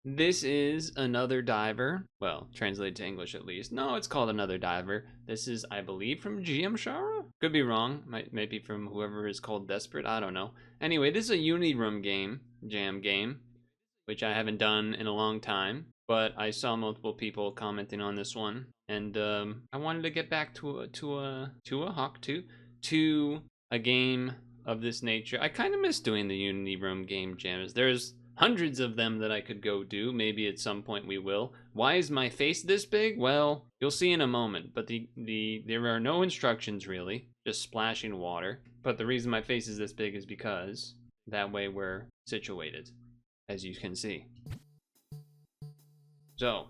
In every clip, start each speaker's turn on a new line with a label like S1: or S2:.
S1: This is Another Diver. Well, translated to English at least. No, it's called Another Diver. This is, I believe, from GM Shara? Could be wrong. Might be from whoever is called Desperate. I don't know. Anyway, this is a Unity Room game, jam game, which I haven't done in a long time. But I saw multiple people commenting on this one, and I wanted to get back to a game of this nature. I kind of miss doing the Unity Room game jams. There's hundreds of them that I could go do. Maybe at some point we will. Why is my face this big? Well, you'll see in a moment. But there are no instructions really, just splashing water. But the reason my face is this big is because that way we're situated, as you can see. So,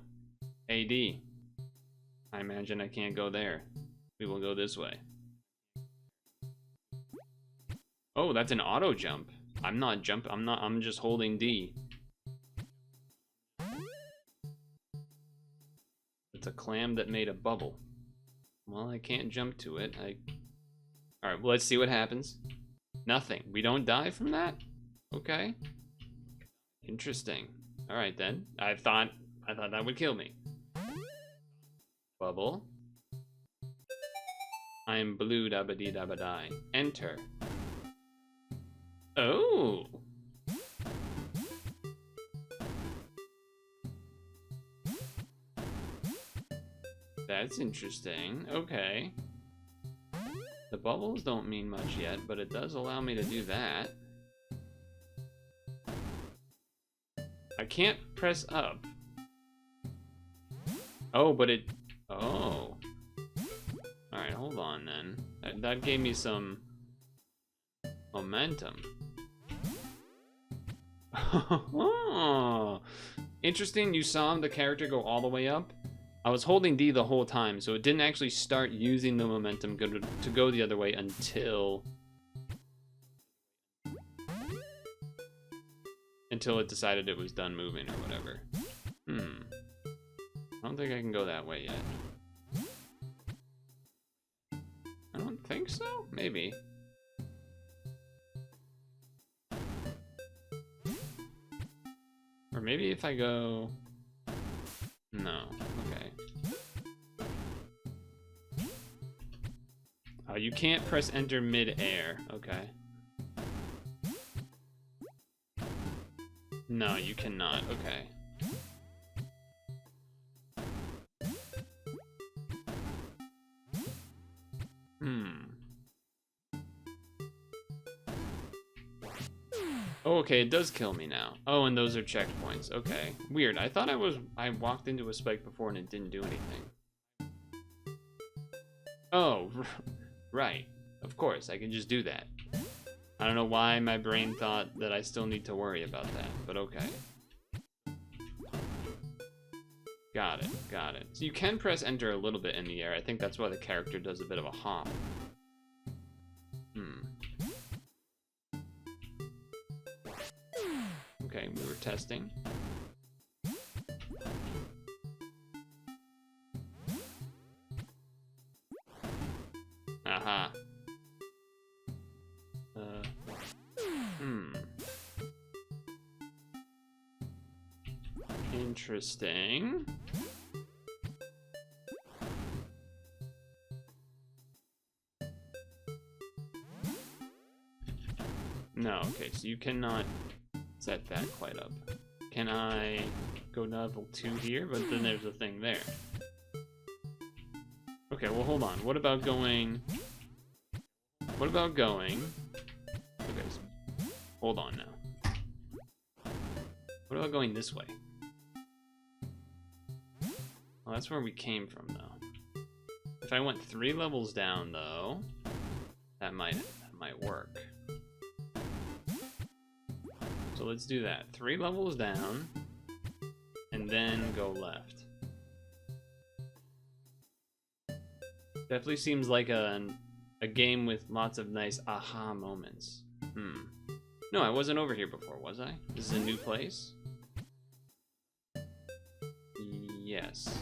S1: AD. I imagine I can't go there. We will go this way. Oh, that's an auto jump. I'm just holding D. It's a clam that made a bubble. Well, I can't jump to it. Alright, well, let's see what happens. Nothing. We don't die from that? Okay. Interesting. Alright then. I thought that would kill me. Bubble. I am blue dabba-dee dabba-die. Enter. Oh. That's interesting. Okay. The bubbles don't mean much yet, but it does allow me to do that. I can't press up. Oh, but it... Oh. Alright, hold on then. That gave me some momentum. Interesting, you saw the character go all the way up. I was holding D the whole time, so it didn't actually start using the momentum to go the other way until it decided it was done moving or whatever. I don't think I can go that way yet. I don't think so? Maybe. Or maybe if I go... No. Okay. Oh, you can't press enter mid-air. Okay. No, you cannot. Okay. Oh, okay, it does kill me now. Oh, and those are checkpoints. Okay. Weird. I thought I walked into a spike before and it didn't do anything. Oh, right. Of course, I can just do that. I don't know why my brain thought that I still need to worry about that, but okay. Got it, got it. So you can press enter a little bit in the air. I think that's why the character does a bit of a hop. Okay, we were testing. Aha. Interesting. No, okay, so you cannot set that quite up. Can I go to level 2 here? But then there's a thing there. Okay, well, hold on. What about going... Okay, so hold on now. What about going this way? Well, that's where we came from, though. If I went 3 levels down, though, that might work. So let's do that. 3 levels down, and then go left. Definitely seems like a game with lots of nice aha moments. No, I wasn't over here before, was I? This is a new place? Yes.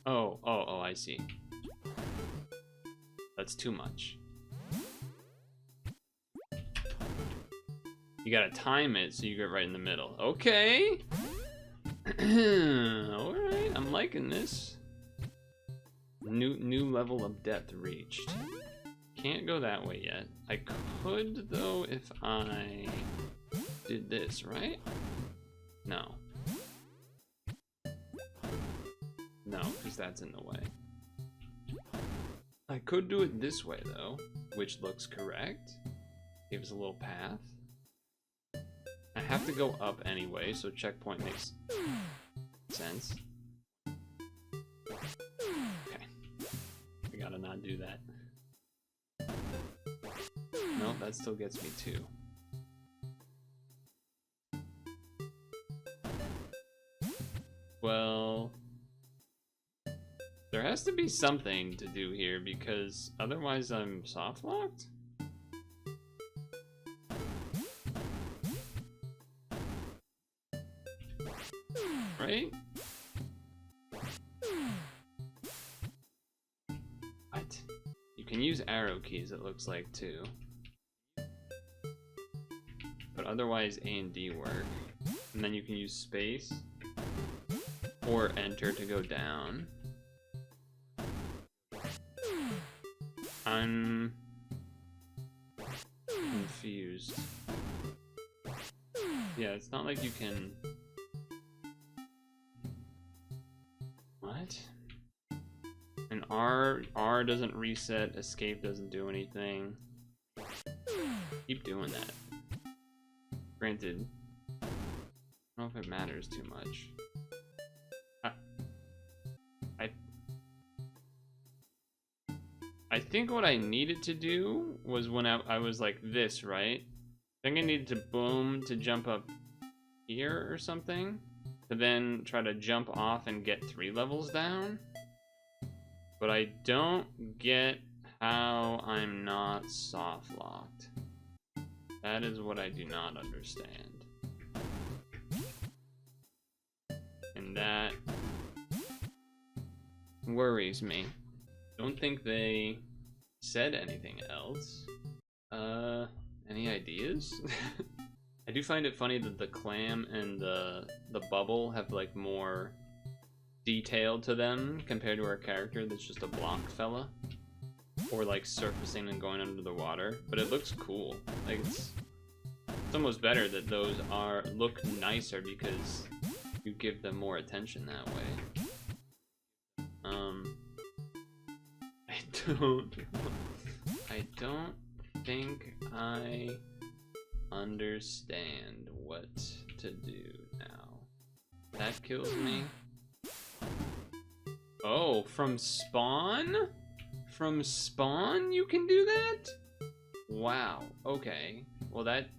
S1: Oh, I see. That's too much. You gotta time it so you get right in the middle. Okay. Alright, I'm liking this. New level of depth reached. Can't go that way yet. I could, though, if I did this, right? No. No, because that's in the way. I could do it this way, though, which looks correct. Gives a little path. I have to go up anyway, so checkpoint makes sense. Okay. I gotta not do that. Nope, that still gets me 2. Well, there has to be something to do here because otherwise I'm soft locked. Right? What? You can use arrow keys, it looks like, too. But otherwise A and D work. And then you can use space or enter to go down. I'm confused. Yeah, it's not like you can... What? And R doesn't reset, escape doesn't do anything. Keep doing that. Granted, I don't know if it matters too much. I think what I needed to do was when I was like this, right? I think I needed to boom to jump up here or something, to then try to jump off and get 3 levels down. But I don't get how I'm not soft locked. That is what I do not understand. And that worries me. Don't think they said anything else. Any ideas? I do find it funny that the clam and the bubble have like more detail to them compared to our character that's just a block fella. Or like surfacing and going under the water. But it looks cool. Like it's almost better that those look nicer because you give them more attention that way. I don't think I understand what to do now. That kills me. Oh, from spawn? From spawn you can do that? Wow, okay. Well, that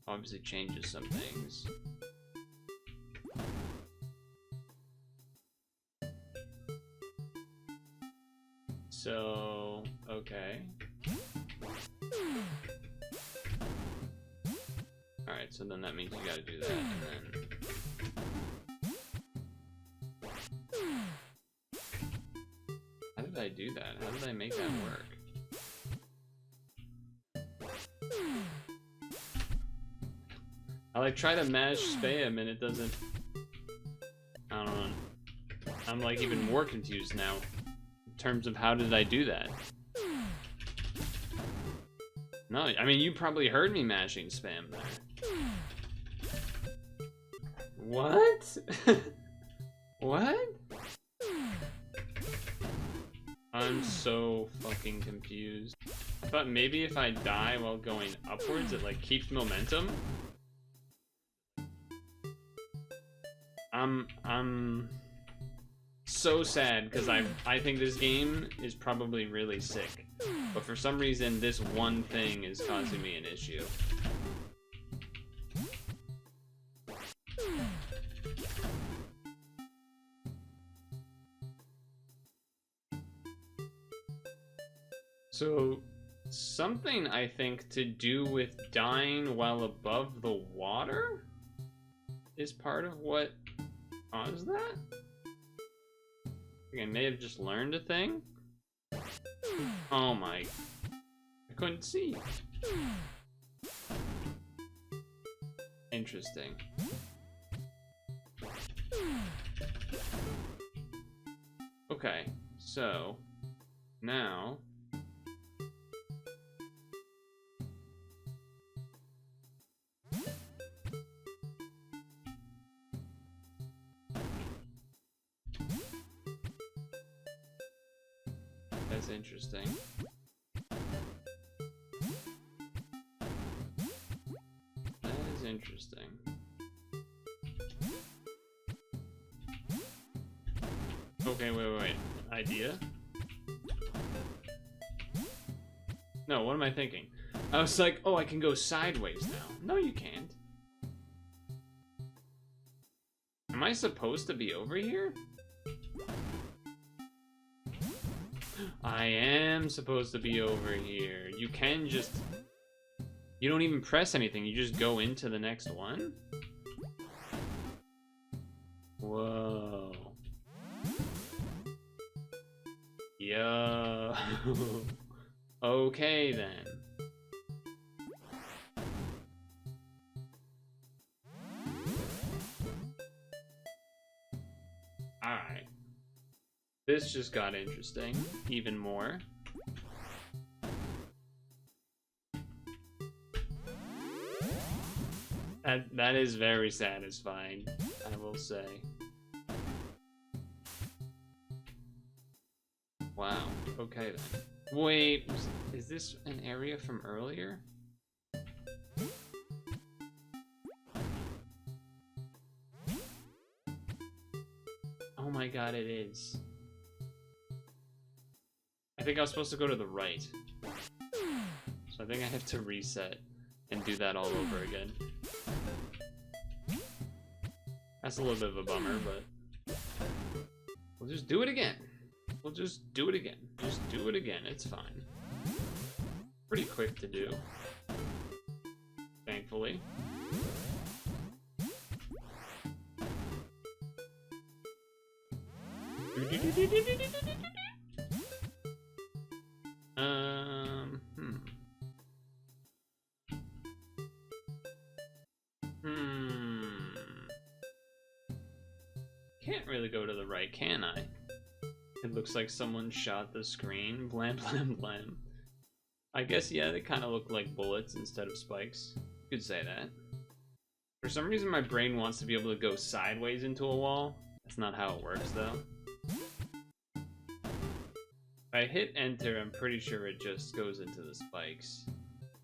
S1: obviously changes some things. So, okay. Alright, so then that means you gotta do that, and then... How did I do that? How did I make that work? I like try to mash spam and it doesn't... I don't know. I'm like even more confused now. In terms of how did I do that? No, I mean, you probably heard me mashing spam there. What? What? I'm so fucking confused. I thought maybe if I die while going upwards, it like keeps momentum. I'm so sad because I think this game is probably really sick, but for some reason this one thing is causing me an issue. So something I think to do with dying while above the water is part of what caused that? I may have just learned a thing. Oh my. I couldn't see. Interesting. Okay, so now that's interesting. That is interesting. Okay, wait. Idea? No, what am I thinking? I was like, oh, I can go sideways now. No, you can't. Am I supposed to be over here? I am supposed to be over here. You can just... You don't even press anything. You just go into the next one? Whoa. Yo. Okay then. Alright. This just got interesting, even more. That is very satisfying, I will say. Wow, okay then. Wait, is this an area from earlier? Oh my god, it is. I think I was supposed to go to the right. So I think I have to reset and do that all over again. That's a little bit of a bummer, but we'll just do it again. We'll just do it again. Just do it again. It's fine. Pretty quick to do. Thankfully. Can't really go to the right, can I? It looks like someone shot the screen. Blam, blam, blam. I guess, yeah, they kind of look like bullets instead of spikes. You could say that. For some reason, my brain wants to be able to go sideways into a wall. That's not how it works, though. If I hit enter, I'm pretty sure it just goes into the spikes.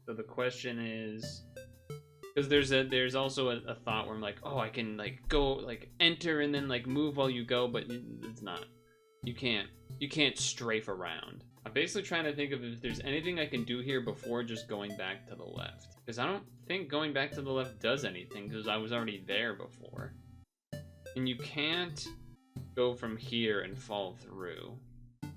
S1: So the question is... Because there's also a thought where I'm like, oh, I can, like, go, like, enter and then, like, move while you go, but it's not. You can't strafe around. I'm basically trying to think of if there's anything I can do here before just going back to the left. Because I don't think going back to the left does anything, because I was already there before. And you can't go from here and fall through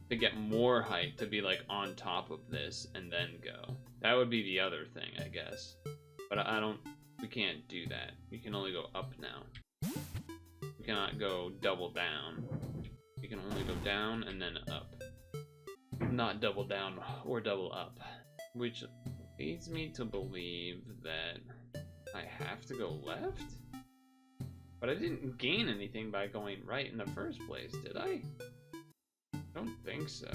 S1: to get more height to be, like, on top of this and then go. That would be the other thing, I guess. But we can't do that. We can only go up now. We cannot go double down. We can only go down and then up. Not double down or double up. Which leads me to believe that I have to go left? But I didn't gain anything by going right in the first place, did I? I don't think so.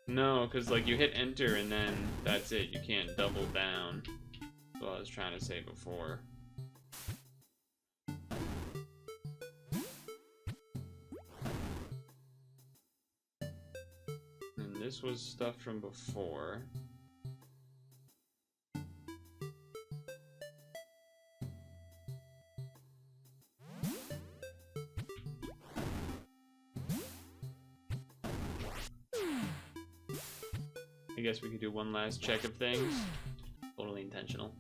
S1: No, because like you hit enter and then that's it. You can't double down. That's what I was trying to say before. And this was stuff from before. I guess we could do one last check of things. Totally intentional.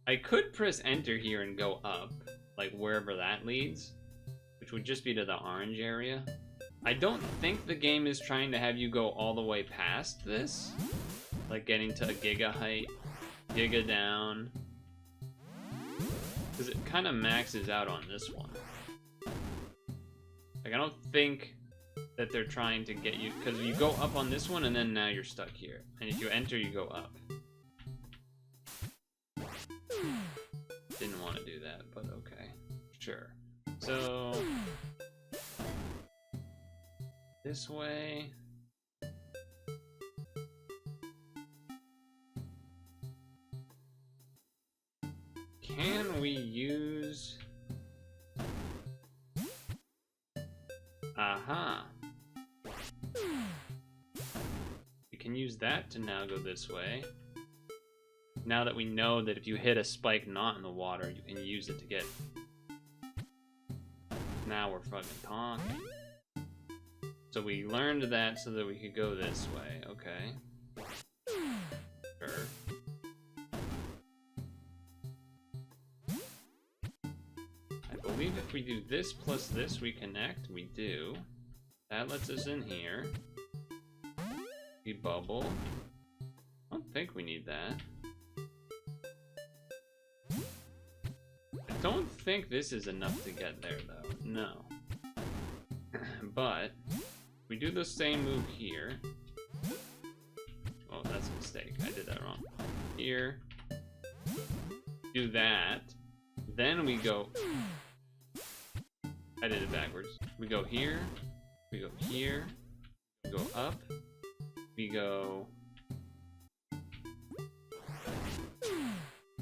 S1: I could press enter here and go up, like wherever that leads, which would just be to the orange area. I don't think the game is trying to have you go all the way past this, like getting to a giga height, giga down, because it kind of maxes out on this one. Like Like, I don't think that they're trying to get you, because you go up on this one and then now you're stuck here. And if you enter, you go up. Didn't want to do that, but okay. Sure. So this way. Can we use... Aha. We can use that to now go this way. Now that we know that if you hit a spike not in the water, you can use it to get... Now we're fucking talking. So we learned that so that we could go this way. Okay. Sure. I believe if we do this plus this, we connect. We do. That lets us in here. We bubble. I don't think we need that. I don't think this is enough to get there, though. No. But we do the same move here. Oh, that's a mistake. I did that wrong. Here. Do that. Then we go... I did it backwards. We go here. We go here. We go up. We go...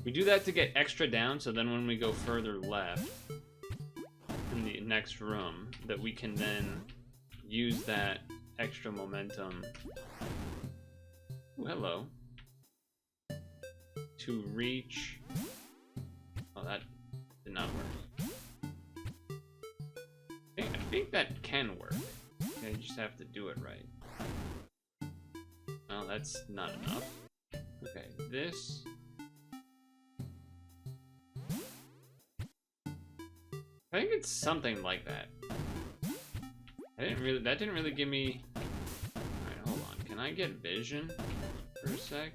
S1: We do that to get extra down, so then when we go further left in the next room, that we can then use that extra momentum. Ooh, hello. To reach... Oh, that did not work. I think that can work. Yeah, you just have to do it right. Well, that's not enough. Okay, this... I think it's something like that. That didn't really give me... Alright, hold on. Can I get vision for a sec?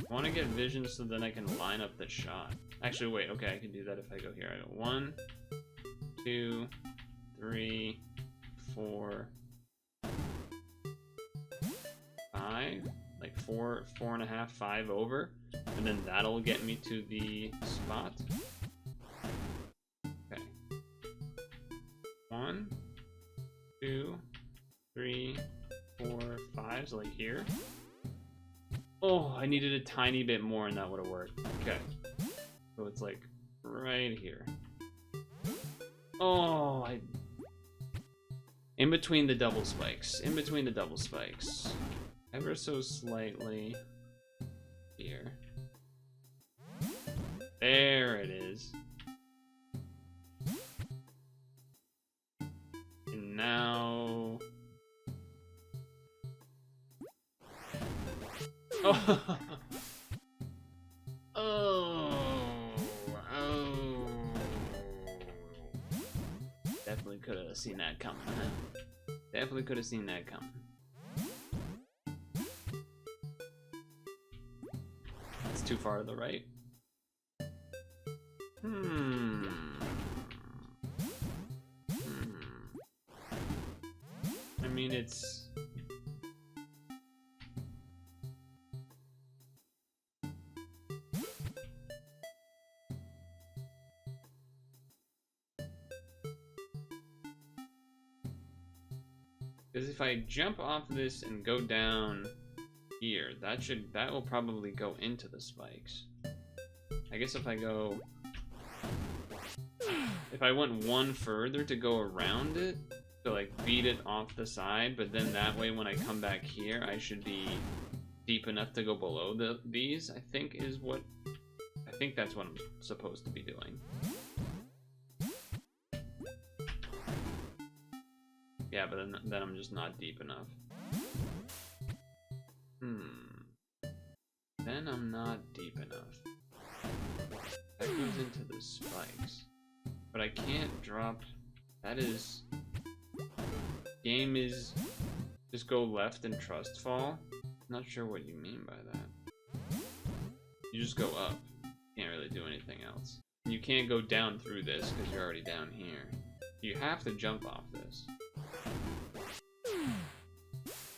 S1: I want to get vision so then I can line up the shot. Actually, wait, okay, I can do that if I go here. I go 1, 2, 3, 4, 5. Like 4.5, 5 over. And then that'll get me to the spot. 1, 2, 3, 4, 5, so like here. Oh, I needed a tiny bit more and that would have worked. Okay. So it's like right here. Oh, in between the double spikes. In between the double spikes. Ever so slightly here. There it is. Now... Oh. Definitely could have seen that coming, huh? Definitely could have seen that coming. It's too far to the right. I mean, it's... Because if I jump off this and go down here, that will probably go into the spikes. I guess if I go... If I went one further to go around it, to like beat it off the side, but then that way when I come back here, I should be deep enough to go below these, I think that's what I'm supposed to be doing. Yeah, but then I'm just not deep enough. Then I'm not deep enough. That goes into the spikes. But I can't drop... That is... Game is... Just go left and trust fall? Not sure what you mean by that. You just go up. Can't really do anything else. You can't go down through this because you're already down here. You have to jump off this.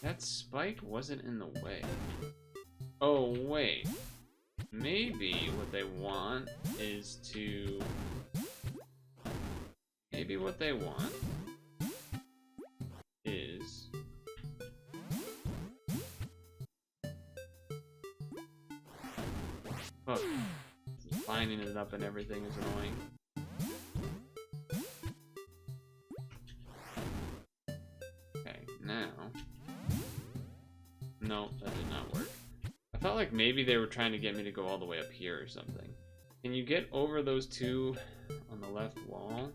S1: That spike wasn't in the way. Oh, wait. Maybe what they want is to... Maybe what they want is... Fuck. Lining it up and everything is annoying. Okay, now... No, that did not work. I felt like maybe they were trying to get me to go all the way up here or something. Can you get over those two on the left wall?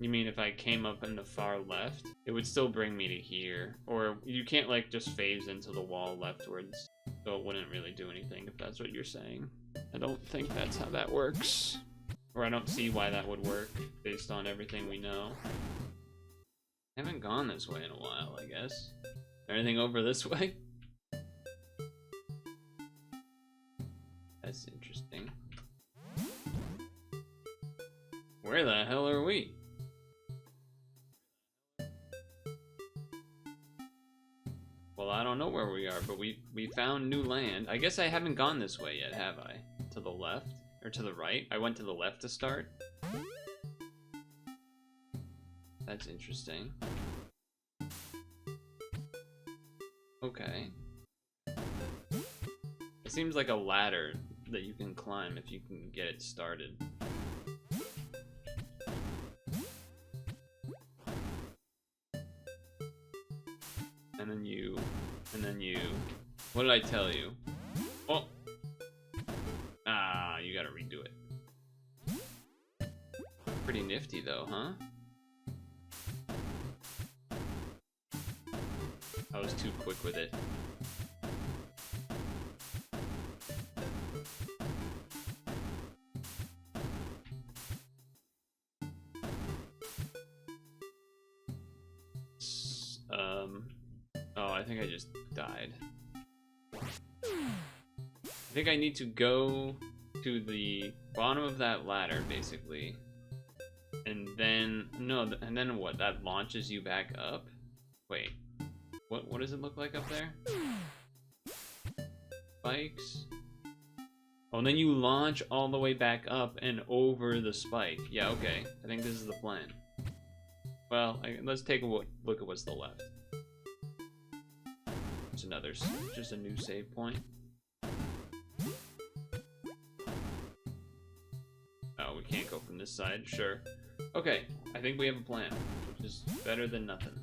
S1: You mean if I came up in the far left, it would still bring me to here? Or you can't like just phase into the wall leftwards, so it wouldn't really do anything if that's what you're saying. I don't think that's how that works. Or I don't see why that would work based on everything we know. I haven't gone this way in a while, I guess. Anything over this way? That's interesting. Where the hell are we? Well, I don't know where we are, but we found new land. I guess I haven't gone this way yet, have I? To the left? Or to the right? I went to the left to start. That's interesting. Okay. It seems like a ladder that you can climb if you can get it started. And then you, what did I tell you? Oh! Ah, you gotta redo it. Pretty nifty though, huh? I was too quick with it. Oh, I think I just died. I think I need to go to the bottom of that ladder, basically. And then, no, and then what? That launches you back up? Wait, what does it look like up there? Spikes? Oh, and then you launch all the way back up and over the spike. Yeah, okay. I think this is the plan. Well, let's take a look at what's to the left. There's another, just a new save point. Oh, we can't go from this side, sure. Okay, I think we have a plan, which is better than nothing.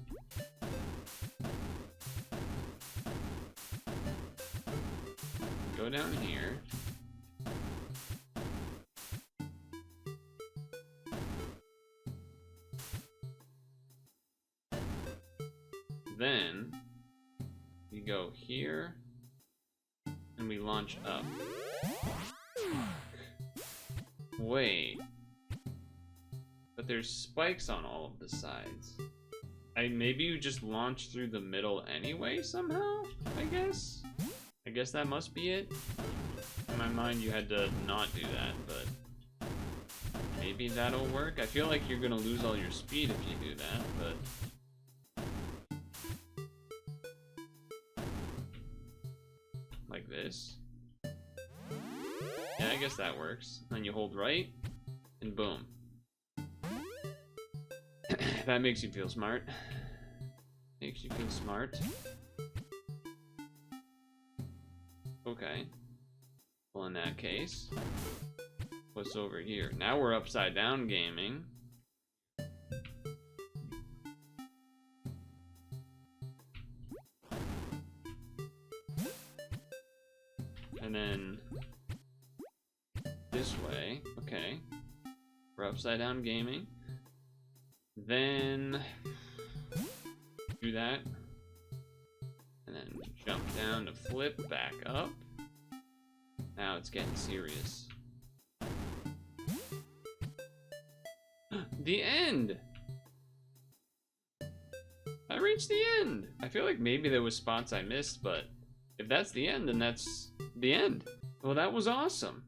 S1: Go down here. Then we go here and we launch up. Wait. But there's spikes on all of the sides. Maybe you just launch through the middle anyway somehow, I guess? I guess that must be it. In my mind you had to not do that, but maybe that'll work. I feel like you're gonna lose all your speed if you do that, but like this. Yeah, I guess that works. Then you hold right, and boom. That makes you feel smart. Makes you feel smart. Okay. Well, in that case, what's over here? Now we're upside down gaming. And then this way, okay. We're upside down gaming. Then do that. And then jump down to flip back up. Now it's getting serious. The end! I reached the end! I feel like maybe there was spots I missed, but if that's the end, then that's the end. Well, that was awesome.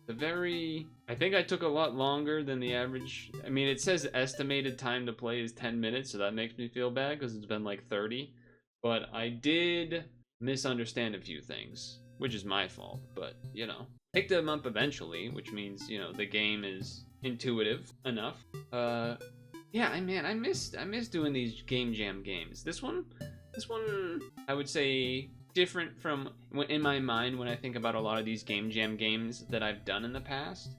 S1: The very I think I took a lot longer than the average. I mean, it says estimated time to play is 10 minutes, so that makes me feel bad because it's been like 30. But I did misunderstand a few things, which is my fault, but you know. Picked them up eventually, which means, you know, the game is intuitive enough. Yeah, I miss doing these game jam games. This one, I would say different from in my mind when I think about a lot of these game jam games that I've done in the past.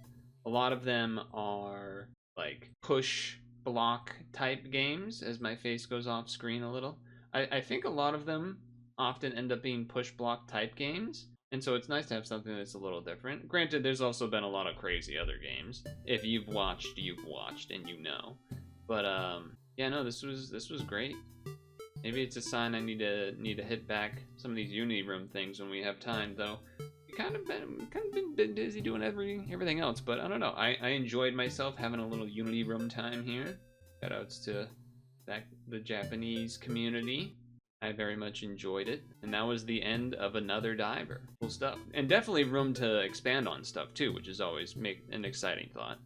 S1: A lot of them are like push block type games, as my face goes off screen a little. I think a lot of them often end up being push block type games, and so it's nice to have something that's a little different. Granted, there's also been a lot of crazy other games. If you've watched, and you know. But yeah, no, this was great. Maybe it's a sign I need to hit back some of these Unity Room things when we have time, though. Kind of been busy doing everything else, but I don't know. I enjoyed myself having a little Unity Room time here. Shoutouts to the Japanese community. I very much enjoyed it, and that was the end of another diver. Cool stuff, and definitely room to expand on stuff too, which is always an exciting thought.